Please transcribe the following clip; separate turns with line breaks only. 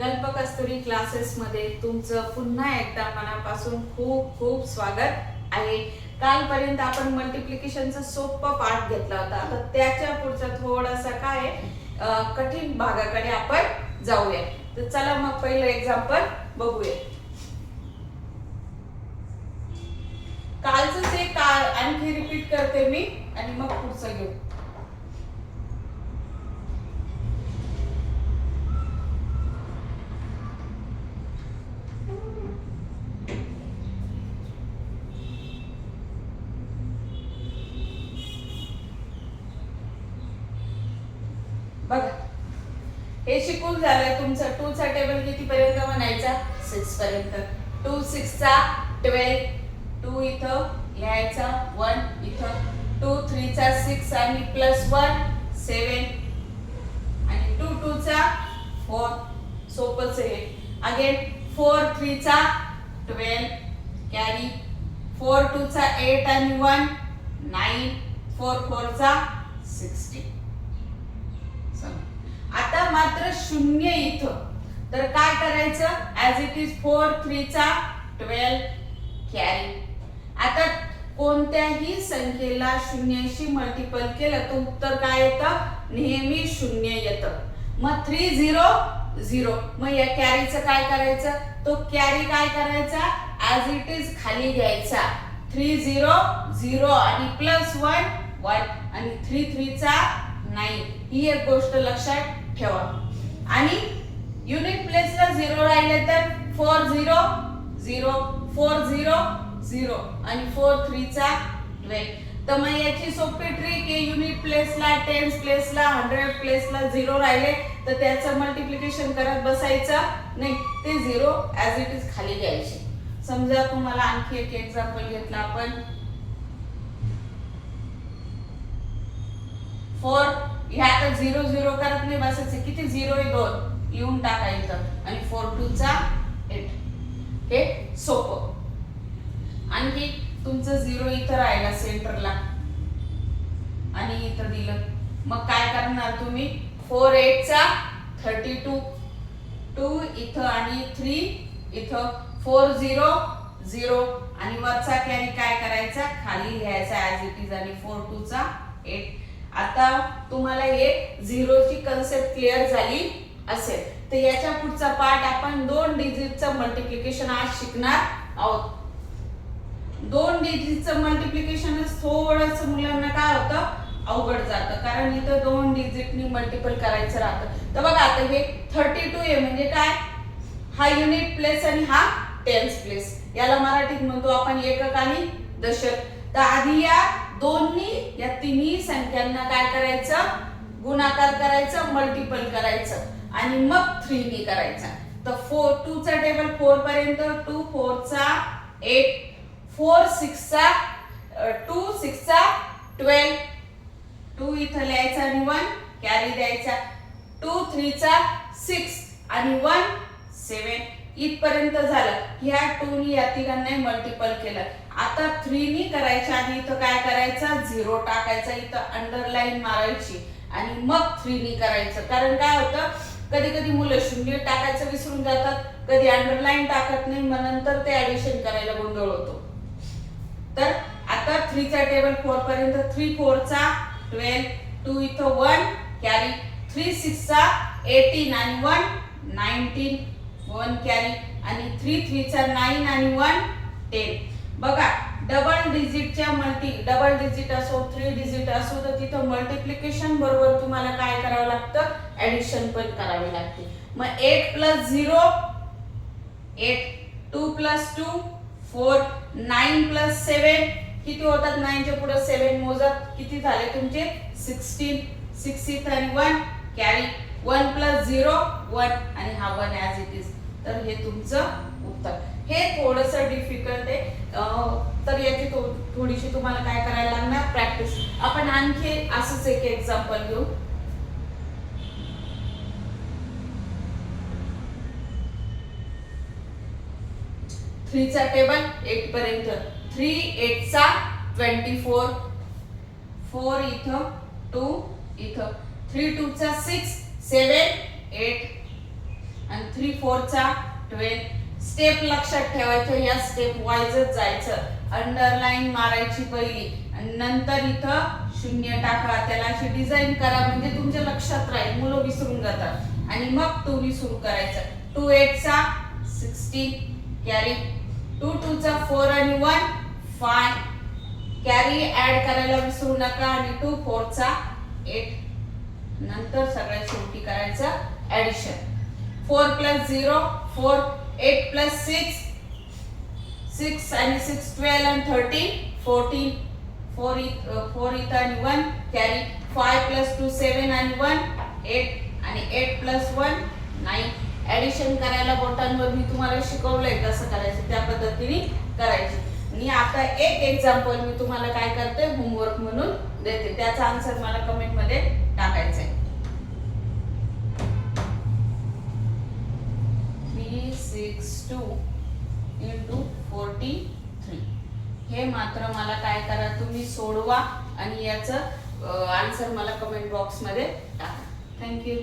कल्पकस्तुरी classes मध्ये तुमचं पुन्हा एकदा मनापासून खूप खूप स्वागत आहे. कालपर्यंत आपण मल्टिप्लिकेशनचा सोपा पाठ घेतला होता. आता त्याच्या पुढचा थोडासा काय कठीण भागाकडे आपण जाऊया. तर चला मग पहिलं एक्झाम्पल बघूया. कालचं ते आणखी रिपीट करते मी आणि मग पुढचं घेऊ. बघा, हे शिकून झालं तुमचं. 2 चा टेबल किती पर्यंत म्हणायचा? 6 पर्यंत. 2 6 चा 12. 2 इथं लिहायचा, 1 इथं. 2 3 चा 6 आणि प्लस 1 7 आणि 2 2 चा 4. सोपंच आहे. अगेन 4 3 चा 12 कॅरी. 4 2 चा 8 आणि 1 9. 4 4 चा 16. आता मात्र शून्य इथं, तर काय करायचं? ऍज इट इज 4 3 चा 12 कॅरी. आता कोणत्याही संख्येला शून्याशी मल्टिपल केलं तर उत्तर काय येतं? नेहमी शून्य येतं. मग 3 0 0. मग या कॅरीचं काय करायचं? तो कॅरी काय करायचा? ऍज इट इज खाली घ्यायचा. 3 0 0 आणि प्लस 1 1 आणि 3 3 चा 9. ही एक गोष्ट लक्षात ठेवा. आणि युनिट प्लेसला 0 राहिले तर 4 0 0 4 0 0 आणि 4 3 चा 12. तर मग याची सोपी ट्रिक आहे. युनिट प्लेसला, टेन्स प्लेसला, 100 प्लेसला 0 राहिले तर त्याचं मल्टिप्लिकेशन करत बसायचं नाही. ते 0 ऍज इट इज खाली घ्यायचे. समजा तुम्हाला आणखी एक एक्झाम्पल घेतला आपण. 4 ह्या आता 0 0 करत नाही बसायचे. किती 0 आहे? 2 लिहून टाकायचं आणि 4 2 चा 8. हे सोपं. आणखी तुमचं 0 इथं राहिला सेंटरला आणि इथं दिलं. मग काय करणार तुम्ही? 4 8 चा 32. 2 इथं आणि 3 इथं. 4 0 0 आणि वरचा कॅरी काय करायचा? खाली घ्यायचा ऍज इट इज आणि 4 2 चा 8. आता तुम्हाला हे झिरोची कन्सेप्ट क्लिअर झाली असेल तर याच्या पुढचा पार्ट आपण 2 डिजिटचं मल्टिप्लिकेशन आज शिकणार आहोत. 2 डिजिटचं मल्टिप्लिकेशन थोडंसं मुलांना काय होतं? अवघड जातं, कारण इथं 2 डिजिटनी मल्टिपल करायचं राहतं. तर बघा, आता हे 32 आहे म्हणजे काय? हा युनिट प्लेस आणि हा टेन्स प्लेस. याला मराठीत म्हणतो आपण एकक आणि दशक. तर आधी या या तिन्ही संख्यांना काय करायचं? गुणाकार करायचं, मल्टिपल करायचं आणि मग 3 ने करायचं. तर 2 चा टेबल 4 पर्यंत. 2 4 चा 8. 4 6 चा 2 6 चा 12. 2 इथं लिहायचा आणि 1 कॅरी द्यायचा. 2 3 चा 6 आणि 1 7. इथपर्यंत झालं. ह्या 2 ने या तिघांना मल्टिपल केलं. आता 3 ने करायच्या आधी इथं काय करायचं? 0 टाकायचा, इथं अंडरलाईन मारायची आणि मग 3 ने करायचं. कारण काय होतं, कधी कधी मुलं शून्य टाकायचं विसरून जातात, कधी अंडरलाईन टाकत नाही, मग नंतर ते ऍडिशन करायला गोंधळ होतो. तर आता 3 चा टेबल 4 पर्यंत. 3 4 चा 12. 2 इथं 1 कॅरी. 3 6 चा 18 आणि 1 19. 1 कॅरी आणि 3 3 चा 9 आणि 1 10. बघा, डबल डिजिट असो 3 डिजिट असो तर तिथं मल्टिप्लिकेशन बरोबर तुम्हाला काय करावं लागतं? ऍडिशन पण करावी लागते. मग 8 प्लस 0 8. 2 प्लस 2 4. 9 प्लस 7 किती होतात? 9 च्या पुढे 7 मोजत. किती झाले तुमचे? 16. 6 इथं आणि 1 कॅरी. 1 प्लस 0 1 आणि हा 1 ऍज इट इज. तर हे तुमचं उत्तर. हे थोडंसं डिफिकल्ट आहे, तर याची थोडीशी तुम्हाला काय करायला लागणार? प्रॅक्टिस. आपण आणखी असंच एक एक्झाम्पल घेऊ. थ्री चा टेबल 8 पर्यंत. 3 8 चा 24. 4 इथं 2 इथं. 3 2 चा 6 7 8 आणि 3 4 चा 12. स्टेप लक्षात ठेवायचं, या स्टेप वाईजच जायचं. अंडरलाईन मारायची पहिली आणि नंतर इथं शून्य टाका. त्याला अशी डिझाईन करा म्हणजे तुमच्या लक्षात राहील, मुलं विसरून जातात. आणि मग तुम्ही सुरू करायचं. 2 8 चा 16 कॅरी, 2 2 चा 4 आणि 1 5 कॅरी ऍड करायला विसरू नका. आणि 2 4 चा 8. नंतर सगळ्यात शेवटी करायचं ऍडिशन. 4 + 0 4, 8 + 6 6 आणि 6 12 आणि 13 14. 4 इथं आणि 1 कॅरी. 5 + 2 7 आणि 1 8 आणि 8 + 1 9. ऍडिशन करायला बोटांवर मी तुम्हाला शिकवलंय कसं करायचं, त्या पद्धतीने करायची. आणि आता एक एक्झाम्पल मी तुम्हाला काय करते होमवर्क म्हणून देते, त्याचा आन्सर मला कमेंट मध्ये टाकायचा आहे. 362 × 43. हे मात्र मला काय करा, तुम्ही सोडवा आणि याचं आन्सर मला कमेंट बॉक्स मध्ये टाका. थँक्यू.